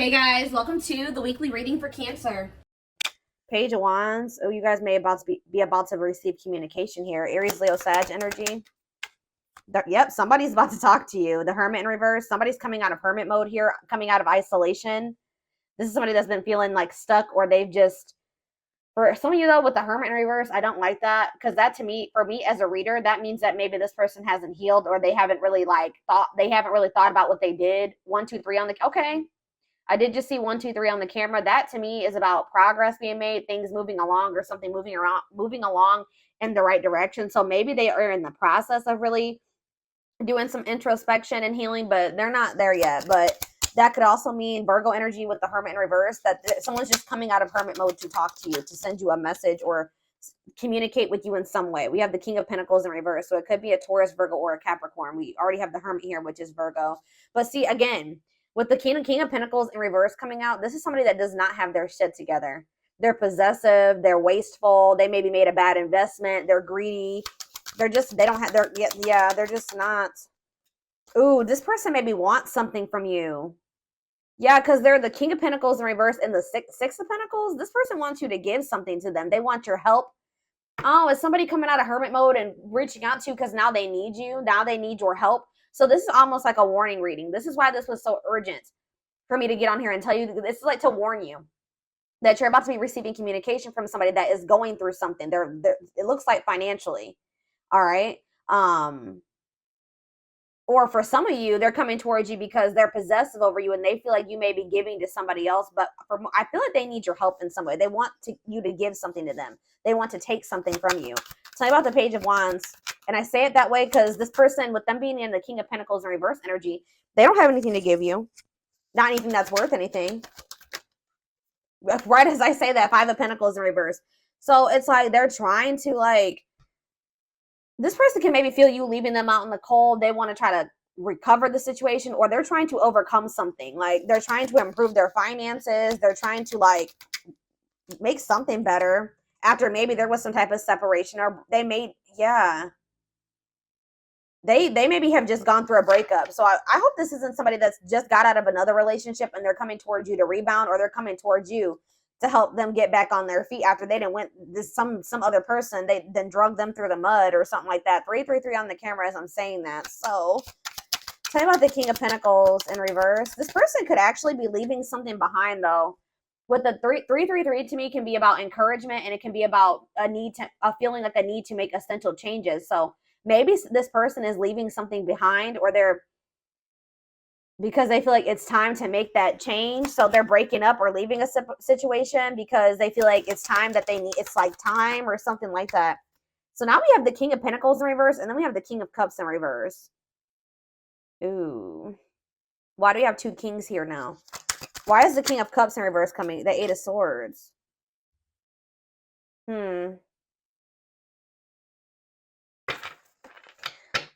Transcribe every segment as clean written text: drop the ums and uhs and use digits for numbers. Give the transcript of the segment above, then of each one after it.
Hey guys, welcome to the weekly reading for Cancer. Page of Wands. Oh, you guys may be about to receive communication here. Aries, Leo, Sag energy. Yep, somebody's about to talk to you. The Hermit in reverse. Somebody's coming out of hermit mode here, coming out of isolation. This is somebody that's been feeling like stuck, or they've just, for some of you though, with the Hermit in reverse, I don't like that, because that, to me, for me as a reader, that means that maybe this person hasn't healed, or they haven't really thought about what they did. 1, 2, 3 on the, okay. I did just see 1, 2, 3 on the camera. That to me is about progress being made, things moving along, or something moving along in the right direction. So maybe they are in the process of really doing some introspection and healing, but they're not there yet. But that could also mean Virgo energy with the Hermit in reverse, that someone's just coming out of hermit mode to talk to you, to send you a message or communicate with you in some way. We have the King of Pentacles in reverse, so it could be a Taurus, Virgo, or a Capricorn. We already have the Hermit here, which is Virgo. But see, again, with the King of Pentacles in reverse coming out, this is somebody that does not have their shit together. They're possessive, they're wasteful, they maybe made a bad investment, they're greedy. They're just not. Ooh, this person maybe wants something from you. Yeah, because they're the King of Pentacles in reverse and the Six of Pentacles. This person wants you to give something to them. They want your help. Oh, is somebody coming out of hermit mode and reaching out to you because now they need you? Now they need your help. So this is almost like a warning reading. This is why this was so urgent for me to get on here and tell you. This is like to warn you that you're about to be receiving communication from somebody that is going through something. It looks like financially. All right. Or for some of you, they're coming towards you because they're possessive over you and they feel like you may be giving to somebody else. But I feel like they need your help in some way. They want you to give something to them. They want to take something from you. Tell me about the Page of Wands. And I say it that way because this person, with them being in the King of Pentacles in reverse energy, they don't have anything to give you. Not anything that's worth anything. Right as I say that, Five of Pentacles in reverse. So it's like they're trying to, like, this person can maybe feel you leaving them out in the cold. They want to try to recover the situation, or they're trying to overcome something. Like, they're trying to improve their finances. They're trying to, like, make something better after maybe there was some type of separation, or they may, yeah. They maybe have just gone through a breakup. So I hope this isn't somebody that's just got out of another relationship and they're coming towards you to rebound, or they're coming towards you to help them get back on their feet after they didn't went this some other person, they then drug them through the mud or something like that. 333 on the camera as I'm saying that. So tell me about the King of Pentacles in reverse. This person could actually be leaving something behind though. With the 333 to me can be about encouragement, and it can be about a feeling like a need to make essential changes. So maybe this person is leaving something behind, or they're, because they feel like it's time to make that change. So they're breaking up or leaving a situation because they feel like it's time that they need, it's like time or something like that. So now we have the King of Pentacles in reverse, and then we have the King of Cups in reverse. Ooh. Why do we have two kings here now? Why is the King of Cups in reverse coming? The Eight of Swords.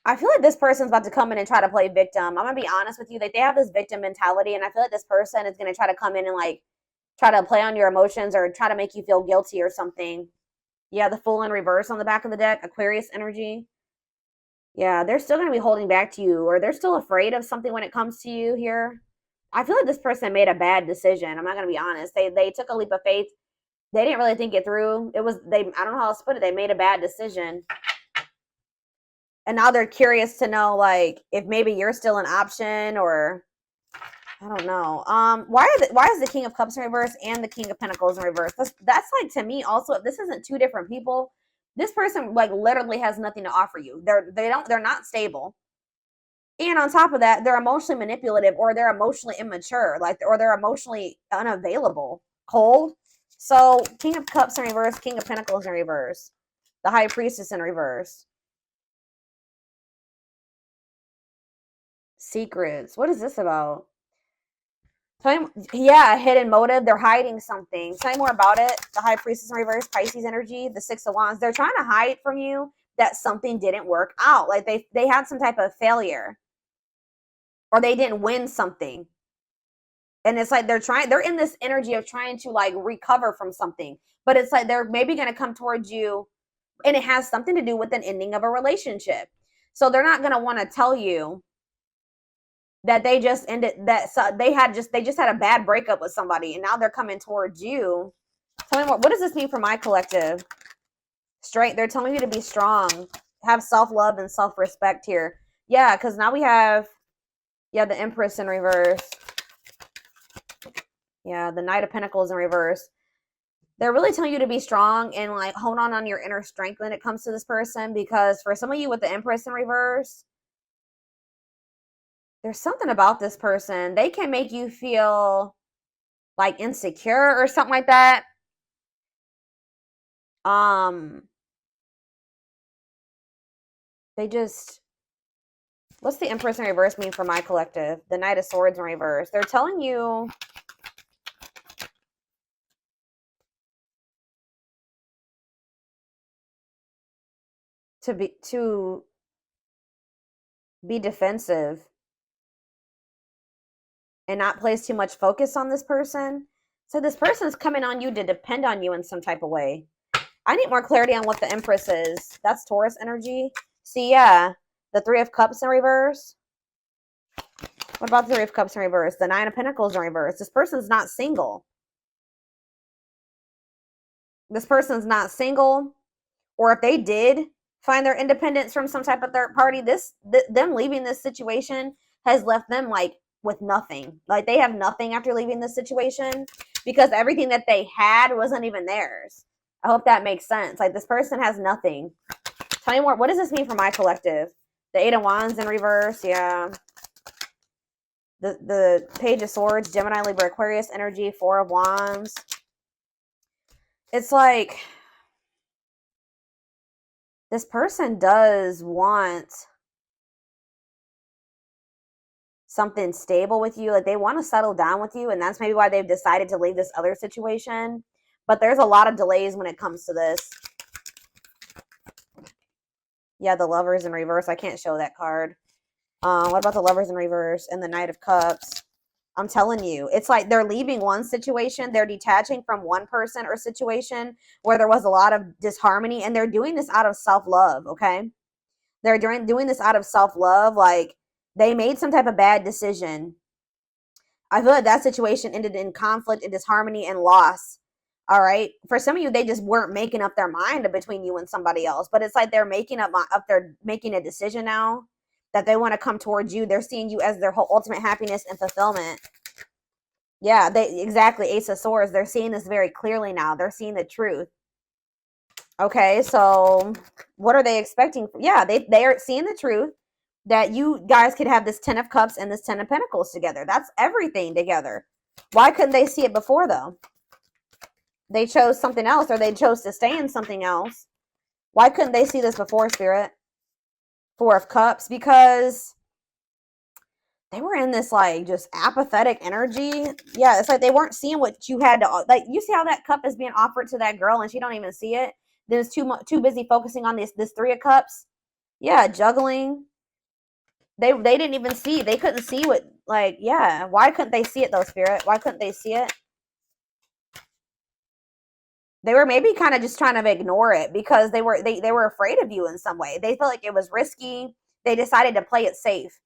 I feel like this person's about to come in and try to play victim. I'm going to be honest with you. Like, they have this victim mentality, and I feel like this person is going to try to come in and, like, try to play on your emotions or try to make you feel guilty or something. Yeah, the Fool in reverse on the back of the deck. Aquarius energy. Yeah, they're still going to be holding back to you, or they're still afraid of something when it comes to you here. I feel like this person made a bad decision. I'm not going to be honest. They took a leap of faith. They didn't really think it through. I don't know how else to put it. They made a bad decision. And now they're curious to know, like, if maybe you're still an option, or I don't know. Why is the King of Cups in reverse and the King of Pentacles in reverse? That's like, to me also, if this isn't two different people, this person like literally has nothing to offer you. They're not stable. And on top of that, they're emotionally manipulative, or they're emotionally immature, like, or they're emotionally unavailable, cold. So King of Cups in reverse, King of Pentacles in reverse, the High Priestess in reverse. Secrets. What is this about? Yeah, hidden motive. They're hiding something. Tell me more about it. The High Priestess in reverse, Pisces energy, the Six of Wands. They're trying to hide from you that something didn't work out. Like, they had some type of failure, or they didn't win something. And it's like they're in this energy of trying to, like, recover from something. But it's like they're maybe going to come towards you, and it has something to do with an ending of a relationship. So they're not going to want to tell you that they just ended, that they just had a bad breakup with somebody and now they're coming towards you. Tell me what does this mean for my collective? Straight, they're telling you to be strong, have self-love and self-respect here. Yeah, because now we have, yeah, the Empress in reverse. Yeah, the Knight of Pentacles in reverse. They're really telling you to be strong and like hold on your inner strength when it comes to this person, because for some of you with the Empress in reverse, there's something about this person. They can make you feel like insecure or something like that. They just, what's the Empress in reverse mean for my collective? The Knight of Swords in reverse. They're telling you to be defensive and not place too much focus on this person. So this person is coming on you to depend on you in some type of way. I need more clarity on what the Empress is. That's Taurus energy. See, yeah, the Three of Cups in reverse. What about the Three of Cups in reverse? The Nine of Pentacles in reverse. This person's not single. This person's not single. Or if they did find their independence from some type of third party, them leaving this situation has left them like with nothing. Like they have nothing after leaving this situation because everything that they had wasn't even theirs. I hope that makes sense. Like this person has nothing. Tell me more. What does this mean for my collective? The Eight of Wands in reverse. Yeah. The Page of Swords, Gemini, Libra, Aquarius energy, Four of Wands. It's like this person does want something stable with you. Like they want to settle down with you, and that's maybe why they've decided to leave this other situation. But there's a lot of delays when it comes to this. Yeah, the Lovers in reverse. I can't show that card. What about the Lovers in reverse and the Knight of Cups? I'm telling you, it's like they're leaving one situation. They're detaching from one person or situation where there was a lot of disharmony, and they're doing this out of self-love, okay? They're doing this out of self-love. Like they made some type of bad decision. I feel like that situation ended in conflict and disharmony and loss. All right. For some of you, they just weren't making up their mind between you and somebody else. But it's like they're making they're making a decision now that they want to come towards you. They're seeing you as their whole ultimate happiness and fulfillment. Yeah, exactly. Ace of Swords. They're seeing this very clearly now. They're seeing the truth. Okay, so what are they expecting? Yeah, they are seeing the truth that you guys could have this Ten of Cups and this Ten of Pentacles together. That's everything together. Why couldn't they see it before, though? They chose something else, or they chose to stay in something else. Why couldn't they see this before, Spirit? Four of Cups, because they were in this like just apathetic energy. Yeah, it's like they weren't seeing what you had to, like, you see how that cup is being offered to that girl and she don't even see it. There's too busy focusing on this Three of Cups. Yeah, juggling. They didn't even see. They couldn't see what, like, yeah. Why couldn't they see it though, Spirit? Why couldn't they see it? They were maybe kind of just trying to ignore it because they were afraid of you in some way. They felt like it was risky. They decided to play it safe.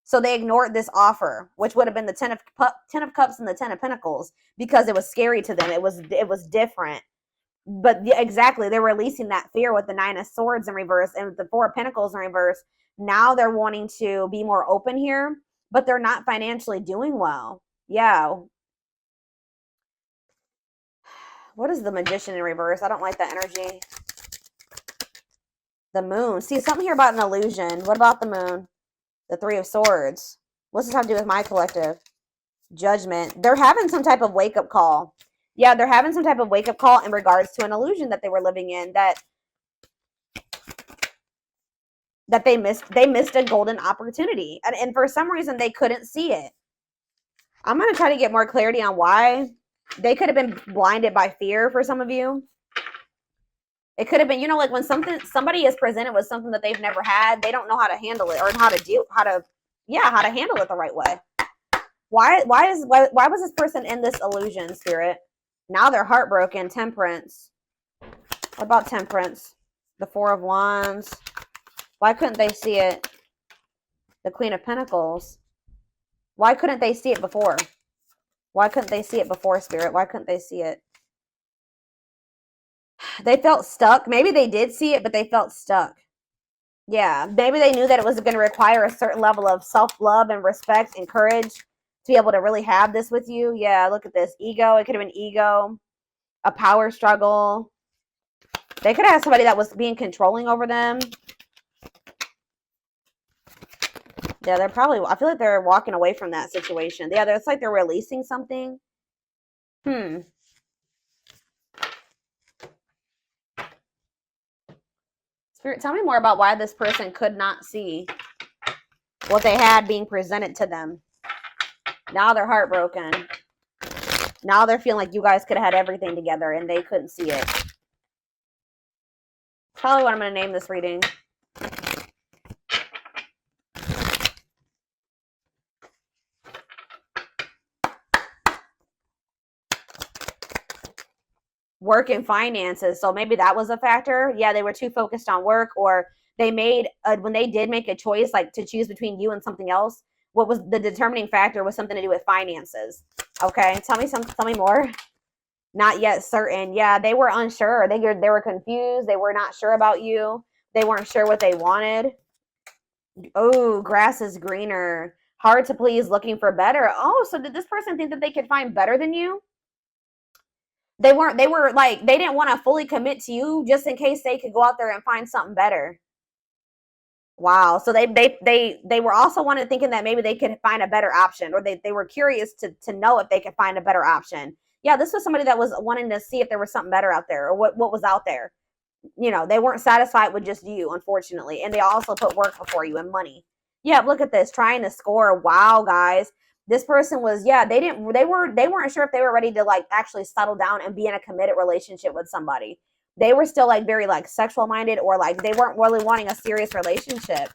So they ignored this offer, which would have been the Ten of Cups and the Ten of Pentacles, because it was scary to them. It was different. But exactly, they're releasing that fear with the Nine of Swords in reverse and with the Four of Pentacles in reverse. Now they're wanting to be more open here, but they're not financially doing well. Yeah. What is the Magician in reverse? I don't like that energy. The Moon. See, something here about an illusion. What about the Moon? The Three of Swords. What's this have to do with my collective? Judgment. They're having some type of wake-up call. Yeah, they're having some type of wake-up call in regards to an illusion that they were living in, that they missed a golden opportunity. And for some reason, they couldn't see it. I'm going to try to get more clarity on why. They could have been blinded by fear for some of you. It could have been, like when somebody is presented with something that they've never had, they don't know how to handle it or how to handle it the right way. Why was this person in this illusion, Spirit? Now they're heartbroken. Temperance. What about Temperance? The Four of Wands. Why couldn't they see it? The Queen of Pentacles. Why couldn't they see it before? Why couldn't they see it before, Spirit? Why couldn't they see it? They felt stuck. Maybe they did see it, but they felt stuck. Yeah, maybe they knew that it was going to require a certain level of self-love and respect and courage to be able to really have this with you. Yeah, look at this. Ego. It could have been ego, a power struggle. They could have had somebody that was being controlling over them. Yeah, they're probably, I feel like they're walking away from that situation. Yeah, it's like they're releasing something. Spirit, tell me more about why this person could not see what they had being presented to them. Now they're heartbroken. Now they're feeling like you guys could have had everything together and they couldn't see it. Probably what I'm going to name this reading. Work and finances. So maybe that was a factor. Yeah, they were too focused on work, or they made, when they did make a choice, like to choose between you and something else, what was the determining factor was something to do with finances. Okay, tell me more. Not yet certain. Yeah, they were unsure. They were confused. They were not sure about you. They weren't sure what they wanted. Oh, grass is greener. Hard to please, looking for better. Oh, so did this person think that they could find better than you? They were like, they didn't want to fully commit to you just in case they could go out there and find something better. Wow. So they were also thinking that maybe they could find a better option, or they were curious to know if they could find a better option. Yeah, this was somebody that was wanting to see if there was something better out there, or what was out there. You know, they weren't satisfied with just you, unfortunately. And they also put work before you and money. Yeah, look at this, trying to score. Wow, guys. This person was, yeah, they weren't sure if they were ready to like actually settle down and be in a committed relationship with somebody. They were still like very like sexual minded, or like they weren't really wanting a serious relationship.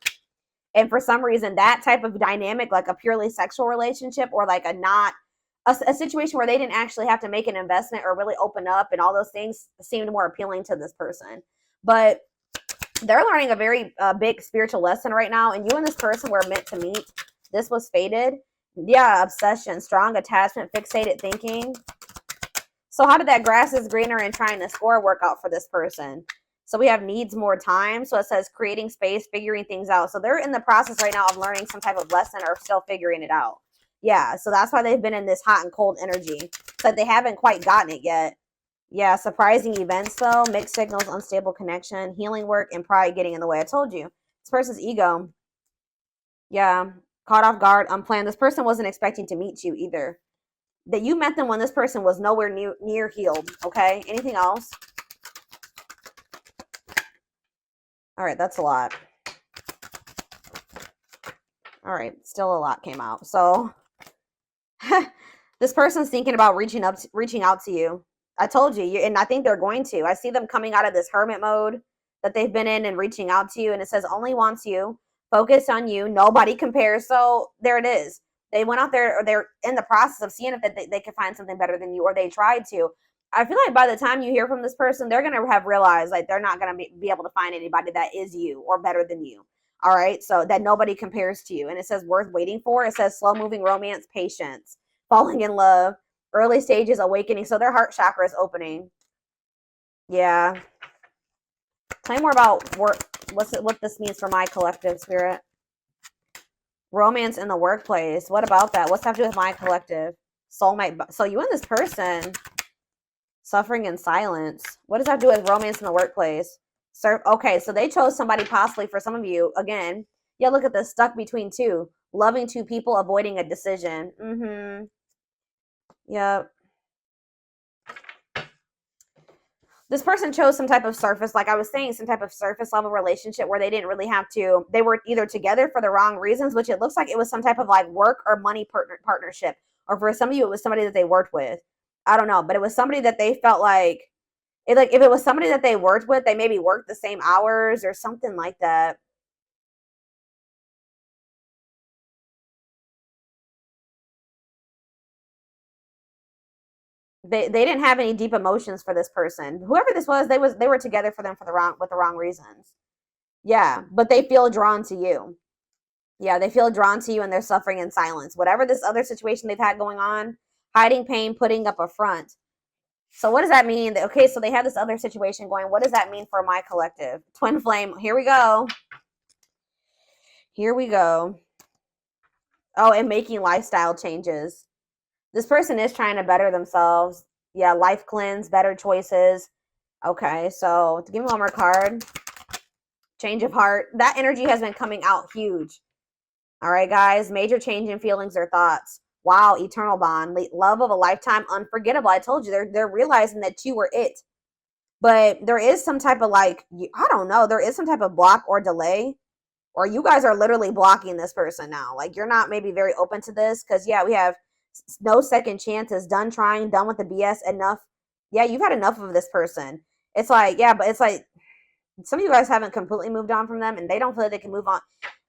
And for some reason, that type of dynamic, like a purely sexual relationship, or like a situation where they didn't actually have to make an investment or really open up and all those things, seemed more appealing to this person. But they're learning a very big spiritual lesson right now, and you and this person were meant to meet. This was fated. Yeah, obsession, strong attachment, fixated thinking. So how did that grass is greener and trying to score work out for this person? So we have needs more time. So it says creating space, figuring things out. So they're in the process right now of learning some type of lesson, or still figuring it out. Yeah, so that's why they've been in this hot and cold energy. But they haven't quite gotten it yet. Yeah, surprising events though, mixed signals, unstable connection, healing work, and pride getting in the way. I told you. This person's ego. Yeah, caught off guard, unplanned. This person wasn't expecting to meet you either. That you met them when this person was nowhere near healed. Okay, anything else? All right, that's a lot. All right, still a lot came out. So this person's thinking about reaching out to you. I told you, and I think they're going to. I see them coming out of this hermit mode that they've been in and reaching out to you. And it says only wants you, focus on you, nobody compares. So there it is. They went out there, or they're in the process of seeing if they could find something better than you, or they tried to. I feel like by the time you hear from this person, they're going to have realized like they're not going to be able to find anybody that is you or better than you. All right. So that nobody compares to you. And it says worth waiting for. It says slow moving romance, patience, falling in love, early stages, awakening. So their heart chakra is opening. Yeah. Tell me more about what this means for my collective, Spirit. Romance in the workplace. What about that? What's that have to do with my collective? Soulmate. So you and this person, suffering in silence. What does that do with romance in the workplace? Okay, so they chose somebody possibly for some of you. Again, yeah, look at this, stuck between two. Loving two people, avoiding a decision. Yep. This person chose some type of surface, like I was saying, some type of surface level relationship where they didn't really have to, they were either together for the wrong reasons, which it looks like it was some type of like work or money partnership. Or for some of you, it was somebody that they worked with. I don't know, but it was somebody that they felt like if it was somebody that they worked with, they maybe worked the same hours or something like that. They didn't have any deep emotions for this person. Whoever this was, they were together with the wrong reasons. Yeah, but they feel drawn to you. Yeah, they feel drawn to you and they're suffering in silence. Whatever this other situation they've had going on, hiding pain, putting up a front. So what does that mean? Okay, so they have this other situation going. What does that mean for my collective? Twin flame. Here we go. Here we go. Oh, and making lifestyle changes. This person is trying to better themselves. Yeah, life cleanse, better choices. Okay, so give me one more card. Change of heart. That energy has been coming out huge. All right, guys. Major change in feelings or thoughts. Wow, eternal bond. Love of a lifetime, unforgettable. I told you, they're realizing that you were it. But there is some type of I don't know, there is some type of block or delay. Or you guys are literally blocking this person now. Like, you're not maybe very open to this. Because, yeah, we have no second chances. Done trying. Done with the BS. Enough. Yeah, you've had enough of this person. It's like, yeah, but it's like some of you guys haven't completely moved on from them. And they don't feel like they can move on.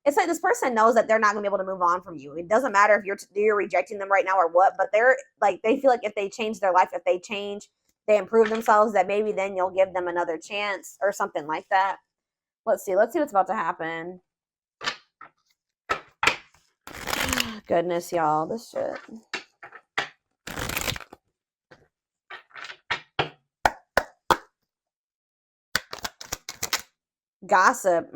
It's like this person knows that they're not going to be able to move on from you. It doesn't matter if you're rejecting them right now or what. But they're like, they feel like if they change their life, if they change, they improve themselves, that maybe then you'll give them another chance or something like that. Let's see what's about to happen. Goodness, y'all, this shit. Gossip.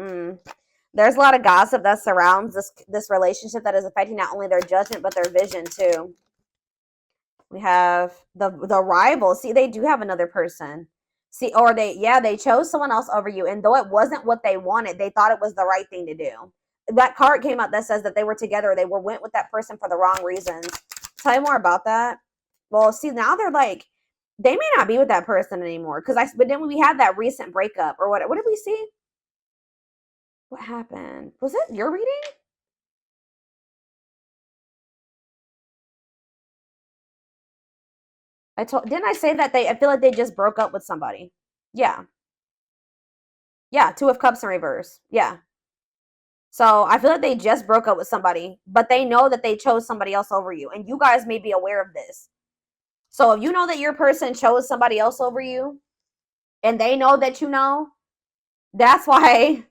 There's a lot of gossip that surrounds this relationship that is affecting not only their judgment but their vision too. We have the rival. See, they do have another person. See, or they chose someone else over you, and though it wasn't what they wanted, they thought it was the right thing to do. That card came out that says that they were together. They went with that person for the wrong reasons. Tell you more about that. Well, see, now they're like, they may not be with that person anymore. But then we had that recent breakup or what did we see? What happened? Was it your reading? Didn't I say that I feel like they just broke up with somebody? Yeah. Yeah, Two of Cups in reverse. Yeah. So I feel like they just broke up with somebody, but they know that they chose somebody else over you. And you guys may be aware of this. So if you know that your person chose somebody else over you, and they know that you know, that's why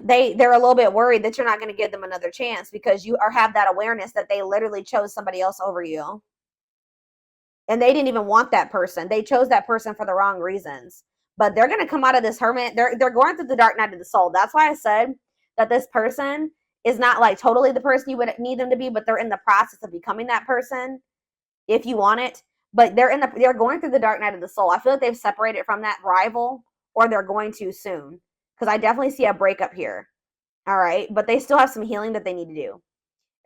they're a little bit worried that you're not going to give them another chance, because you have that awareness that they literally chose somebody else over you. And they didn't even want that person. They chose that person for the wrong reasons. But they're going to come out of this hermit. They're going through the dark night of the soul. That's why I said that this person is not like totally the person you would need them to be, but they're in the process of becoming that person if you want it. But they're going through the dark night of the soul. I feel like they've separated from that rival, or they're going to soon. Because I definitely see a breakup here. All right. But they still have some healing that they need to do.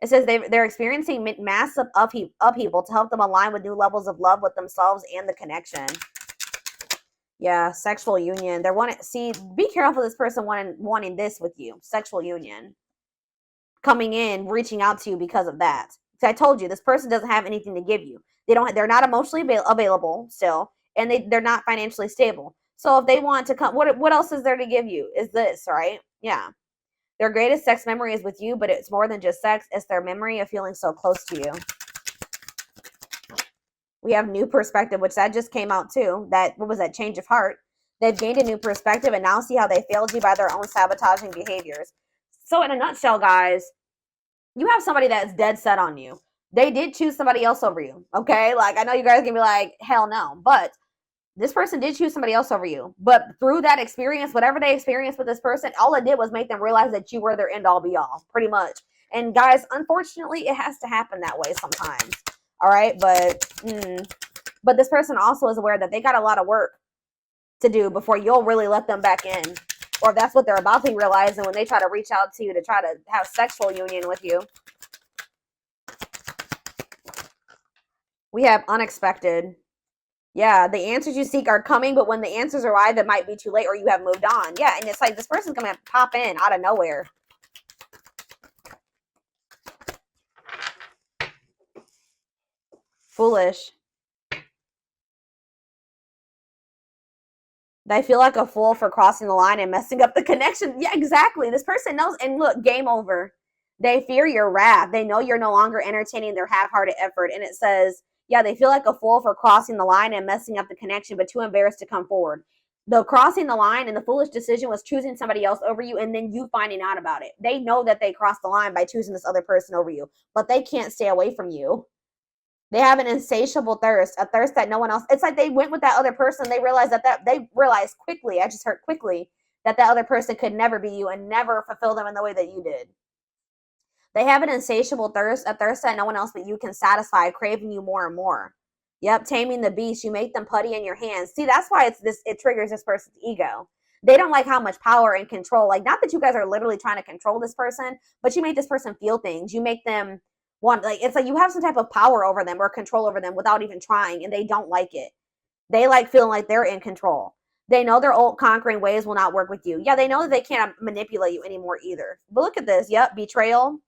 It says they're experiencing massive upheaval to help them align with new levels of love with themselves and the connection. Yeah, sexual union. Be careful this person wanting this with you. Sexual union. Coming in, reaching out to you because of that. So I told you, this person doesn't have anything to give you. They're not emotionally available still, and they're not financially stable. So if they want to come, what else is there to give you? Is this, right? Yeah. Their greatest sex memory is with you, but it's more than just sex. It's their memory of feeling so close to you. We have new perspective, which that just came out too. What was that? Change of heart. They've gained a new perspective and now see how they failed you by their own sabotaging behaviors. So in a nutshell, guys, you have somebody that's dead set on you. They did choose somebody else over you. Okay? Like, I know you guys are going to be like, hell no. But this person did choose somebody else over you. But through that experience, whatever they experienced with this person, all it did was make them realize that you were their end all be all, pretty much. And guys, unfortunately, it has to happen that way sometimes. All right? But this person also is aware that they got a lot of work to do before you'll really let them back in. Or that's what they're about to realize. And when they try to reach out to you to try to have sexual union with you. We have unexpected. Yeah, the answers you seek are coming, but when the answers arrive, it might be too late or you have moved on. Yeah, and it's like this person's going to pop in out of nowhere. Foolish. They feel like a fool for crossing the line and messing up the connection. Yeah, exactly. This person knows. And look, game over. They fear your wrath. They know you're no longer entertaining their half-hearted effort. And it says, yeah, they feel like a fool for crossing the line and messing up the connection, but too embarrassed to come forward. The crossing the line and the foolish decision was choosing somebody else over you and then you finding out about it. They know that they crossed the line by choosing this other person over you, but they can't stay away from you. They have an insatiable thirst, a thirst that no one else. It's like they went with that other person. They realized they realized quickly. I just heard quickly that other person could never be you and never fulfill them in the way that you did. They have an insatiable thirst, a thirst that no one else but you can satisfy, craving you more and more. Yep, taming the beast. You make them putty in your hands. See, that's why it triggers this person's ego. They don't like how much power and control. Like, not that you guys are literally trying to control this person, but you make this person feel things. You make them want, like, it's like you have some type of power over them or control over them without even trying, and they don't like it. They like feeling like they're in control. They know their old conquering ways will not work with you. Yeah, they know that they can't manipulate you anymore either. But look at this. Yep, betrayal.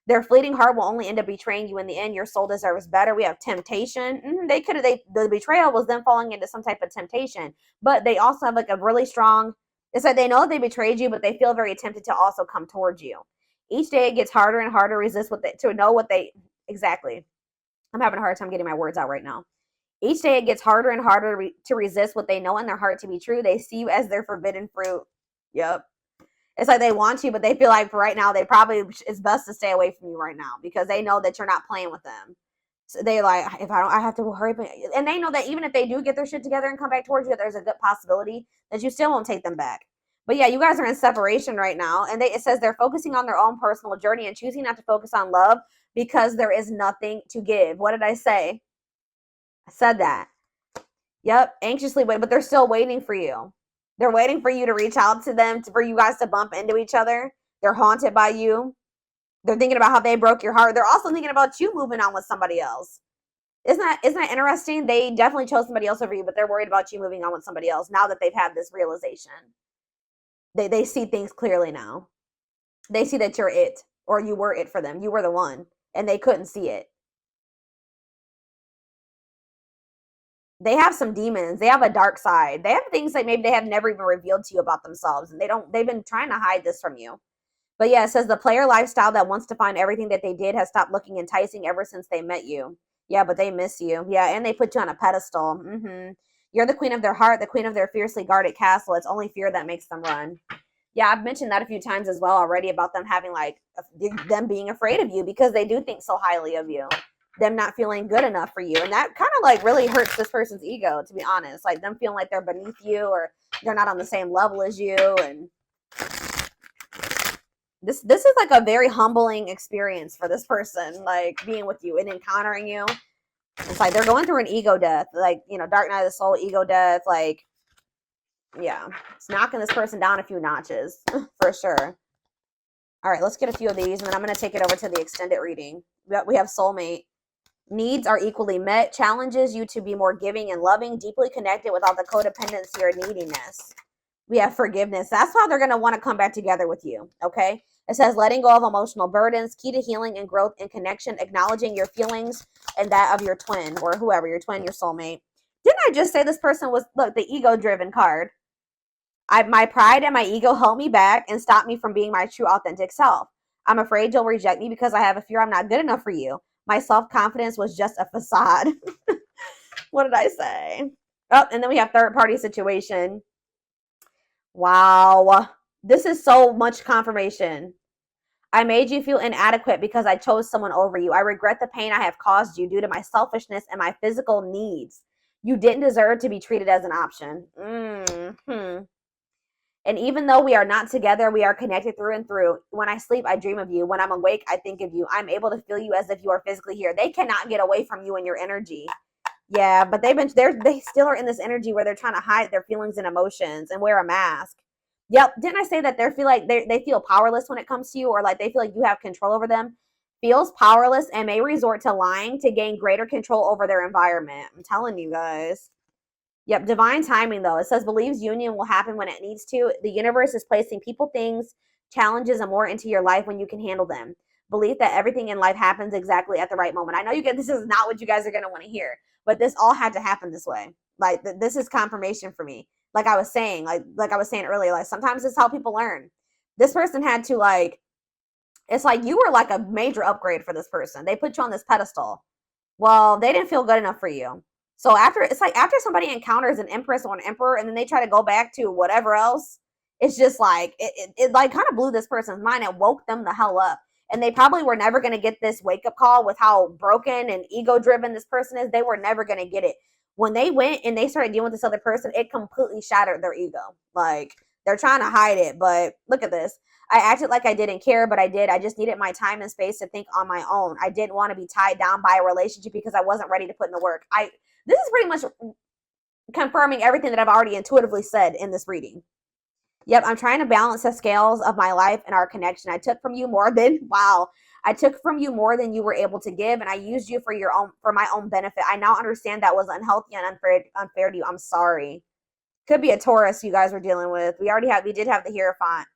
Their fleeting heart will only end up betraying you in the end. Your soul deserves better. We have temptation. The betrayal was them falling into some type of temptation, but they also have like a really strong, it's like they know they betrayed you, but they feel very tempted to also come towards you. Each day it gets harder and harder to resist exactly. I'm having a hard time getting my words out right now. Each day it gets harder and harder to resist what they know in their heart to be true. They see you as their forbidden fruit. Yep. It's like they want you, but they feel like for right now, it's best to stay away from you right now because they know that you're not playing with them. So they like, I have to hurry. And they know that even if they do get their shit together and come back towards you, there's a good possibility that you still won't take them back. But yeah, you guys are in separation right now. And it says they're focusing on their own personal journey and choosing not to focus on love because there is nothing to give. What did I say? I said that. Yep, anxiously wait, but they're still waiting for you. They're waiting for you to reach out to them, for you guys to bump into each other. They're haunted by you. They're thinking about how they broke your heart. They're also thinking about you moving on with somebody else. Isn't that interesting? They definitely chose somebody else over you, but they're worried about you moving on with somebody else now that they've had this realization. They see things clearly now. They see that you're it, or you were it for them. You were the one, and they couldn't see it. They have some demons. They have a dark side. They have things that maybe they have never even revealed to you about themselves. And they've been trying to hide this from you. But yeah, it says the player lifestyle that wants to find everything that they did has stopped looking enticing ever since they met you. Yeah, but they miss you. Yeah, and they put you on a pedestal. You're the queen of their heart, the queen of their fiercely guarded castle. It's only fear that makes them run. Yeah, I've mentioned that a few times as well already about them having them being afraid of you because they do think so highly of you. Them not feeling good enough for you, and that kind of really hurts this person's ego, to be honest. Like them feeling like they're beneath you or they're not on the same level as you. And this is like a very humbling experience for this person, like being with you and encountering you. It's like they're going through an ego death, dark night of the soul, ego death. Like, yeah, it's knocking this person down a few notches for sure. All right, let's get a few of these, and then I'm going to take it over to the extended reading. We have soulmate. Needs are equally met, challenges you to be more giving and loving, deeply connected without the codependency or neediness. We have forgiveness. That's how they're going to want to come back together with you, okay? It says letting go of emotional burdens, key to healing and growth and connection, acknowledging your feelings and that of your twin or whoever, your twin, your soulmate. Didn't I just say this person was, look, the ego-driven card? My pride and my ego held me back and stopped me from being my true authentic self. I'm afraid you'll reject me because I have a fear I'm not good enough for you. My self-confidence was just a facade. What did I say? Oh, and then we have third-party situation. Wow. This is so much confirmation. I made you feel inadequate because I chose someone over you. I regret the pain I have caused you due to my selfishness and my physical needs. You didn't deserve to be treated as an option. And even though we are not together, we are connected through and through. When I sleep, I dream of you. When I'm awake, I think of you. I'm able to feel you as if you are physically here. They cannot get away from you and your energy. Yeah, but they still are in this energy where they're trying to hide their feelings and emotions and wear a mask. Yep. Didn't I say that they feel powerless when it comes to you, or like they feel like you have control over them? Feels powerless and may resort to lying to gain greater control over their environment. I'm telling you guys. Yep, divine timing, though. It says, believes union will happen when it needs to. The universe is placing people, things, challenges, and more into your life when you can handle them. Belief that everything in life happens exactly at the right moment. I know this is not what you guys are going to want to hear, but this all had to happen this way. Like, this is confirmation for me. Like I was saying, like I was saying earlier, like sometimes it's how people learn. This person had to it's like you were like a major upgrade for this person. They put you on this pedestal. Well, they didn't feel good enough for you. So after, it's like after somebody encounters an empress or an emperor and then they try to go back to whatever else, it's just like it like kind of blew this person's mind and woke them the hell up. And they probably were never going to get this wake up call with how broken and ego driven this person is. They were never going to get it. When they went and they started dealing with this other person, it completely shattered their ego. Like, they're trying to hide it, but look at this. I acted like I didn't care, but I did. I just needed my time and space to think on my own. I didn't want to be tied down by a relationship because I wasn't ready to put in the work. This is pretty much confirming everything that I've already intuitively said in this reading. Yep, I'm trying to balance the scales of my life and our connection. I took from you more than, wow, I took from you more than you were able to give, and I used you for my own benefit. I now understand that was unhealthy and unfair to you. I'm sorry. Could be a Taurus you guys were dealing with. We did have the Hierophant.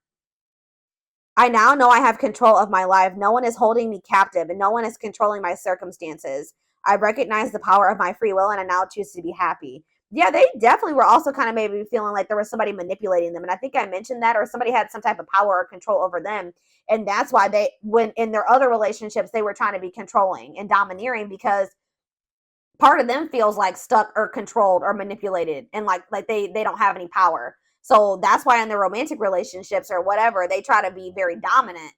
I now know I have control of my life. No one is holding me captive, and no one is controlling my circumstances. I recognize the power of my free will, and I now choose to be happy. Yeah, they definitely were also kind of maybe feeling like there was somebody manipulating them. And I think I mentioned that, or somebody had some type of power or control over them. And that's why when in their other relationships, they were trying to be controlling and domineering, because part of them feels like stuck or controlled or manipulated, and like they don't have any power. So that's why in their romantic relationships or whatever, they try to be very dominant,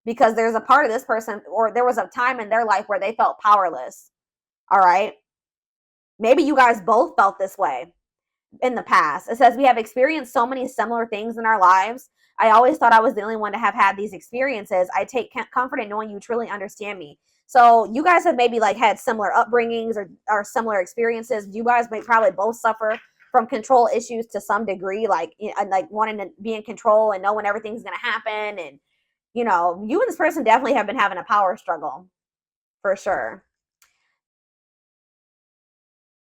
because there's a part of this person, or there was a time in their life where they felt powerless. All right. Maybe you guys both felt this way in the past. It says we have experienced so many similar things in our lives. I always thought I was the only one to have had these experiences. I take comfort in knowing you truly understand me. So you guys have maybe like had similar upbringings or similar experiences. You guys may probably both suffer from control issues to some degree, like wanting to be in control and know when everything's going to happen. And, you and this person definitely have been having a power struggle for sure.